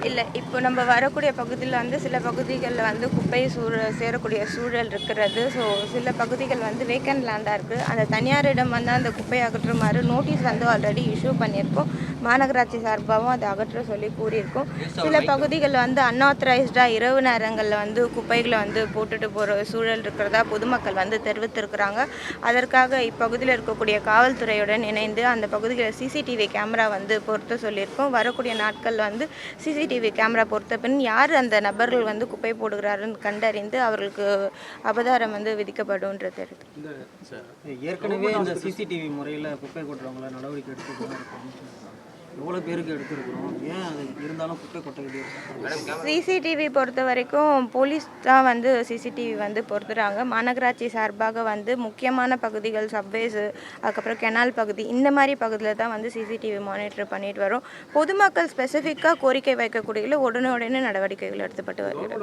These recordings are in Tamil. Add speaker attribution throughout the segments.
Speaker 1: இல்லை, இப்போ நம்ம வரக்கூடிய பகுதியில் வந்து சில பகுதிகளில் வந்து குப்பை சேரக்கூடிய சூழல் இருக்கிறது. ஸோ சில பகுதிகள் வந்து வேக்கன்ட் லேண்டாக இருக்குது. அந்த தனியாரிடம் வந்து அந்த குப்பையை அகற்றுமாறு நோட்டீஸ் வந்து ஆல்ரெடி இஷ்யூ பண்ணியிருக்கோம். மாநகராட்சி சார்பாகவும் அதை அகற்ற சொல்லி கூறியிருக்கோம். சில பகுதிகள் வந்து அன்ஆத்தரைஸ்டாக இரவு நேரங்களில் வந்து குப்பைகளை வந்து போட்டுட்டு போகிற சூழல் இருக்கிறதா பொதுமக்கள் வந்து தெரிவித்திருக்கிறாங்க. அதற்காக இப்பகுதியில் இருக்கக்கூடிய காவல்துறையுடன் இணைந்து அந்த பகுதிகளில் சிசிடிவி கேமரா வந்து பொருத்த சொல்லியிருக்கோம். வரக்கூடிய நாட்கள் வந்து சிசிடிவி கேமரா பொறுத்த பின் யார் அந்த நபர்கள் வந்து குப்பை போடுகிறாருன்னு கண்டறிந்து அவர்களுக்கு அபதாரம் வந்து விதிக்கப்படும்ன்றது இருக்குது.
Speaker 2: ஏற்கனவே இந்த சிசிடிவி முறையில் குப்பை கொட்டுறவங்கள நடவடிக்கை எடுத்துட்டு எவ்வளோ பேருக்கு எடுத்துருக்குறோம், ஏன் அது இருந்தாலும் குப்பை கொட்டை
Speaker 1: சிசிடிவி பொறுத்த வரைக்கும் போலீஸ் தான் வந்து சிசிடிவி வந்து பொறுத்துறாங்க. மாநகராட்சி சார்பாக வந்து முக்கியமான பகுதிகள் சப்வேஸு, அதுக்கப்புறம் கெனால் பகுதி, இந்த மாதிரி பகுதியில் தான் வந்து சிசிடிவி மானிட்டர் பண்ணிட்டு வரோம். பொதுமக்கள் ஸ்பெசிஃபிக்காக கோரிக்கை வைக்கக்கூடிய உடனே நடவடிக்கைகள் எடுத்துப்பட்டு வருகிறது.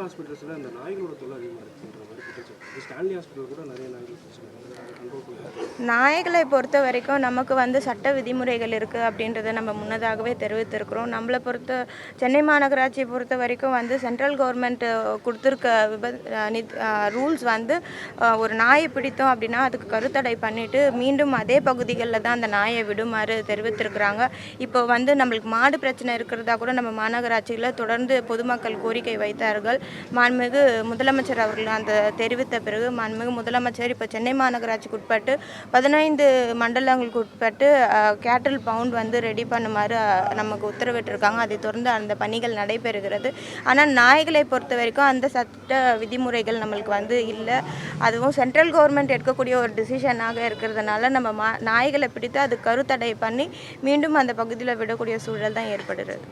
Speaker 1: நாய்களை பொறுத்த வரைக்கும் நமக்கு வந்து சட்ட விதிமுறைகள் இருக்குது அப்படின்றத நம்ம முன்னதாகவே தெரிவித்திருக்கிறோம். நம்மளை சென்னை மாநகராட்சியை பொறுத்த வரைக்கும் வந்து சென்ட்ரல் கவர்மெண்ட் கொடுத்துருக்க ரூல்ஸ் வந்து ஒரு நாயை பிடித்தோம் அப்படின்னா அதுக்கு கருத்தடை பண்ணிவிட்டு மீண்டும் அதே பகுதிகளில் தான் அந்த நாயை விடுமாறு தெரிவித்திருக்கிறாங்க. இப்போ வந்து நம்மளுக்கு மாடு பிரச்சனை இருக்கிறதா கூட நம்ம மாநகராட்சியில் தொடர்ந்து பொதுமக்கள் கோரிக்கை வைத்தார்கள். மாண்புமிகு முதலமைச்சர் அவர்கள் அந்த தெரிவித்த பிறகு மாண்புமிகு முதலமைச்சர் இப்போ சென்னை மாநகராட்சிக்கு உட்பட்டு 15 மண்டலங்களுக்கு உட்பட்டு கேட்டில் பவுண்ட் வந்து ரெடி பண்ணுமாறு நமக்கு உத்தரவிட்டிருக்காங்க. அதை தொடர்ந்து அந்த பணிகள் நடைபெறுகிறது. ஆனால் நாய்களை பொறுத்த வரைக்கும் அந்த சட்ட விதிமுறைகள் நம்மளுக்கு வந்து இல்லை. அதுவும் சென்ட்ரல் கவர்மெண்ட் எடுக்கக்கூடிய ஒரு டிசிஷனாக இருக்கிறதுனால நம்ம நாய்களை பிடித்து அது கருத்தடை பண்ணி மீண்டும் அந்த பகுதியில் விடக்கூடிய சூழல் தான் ஏற்படுகிறது.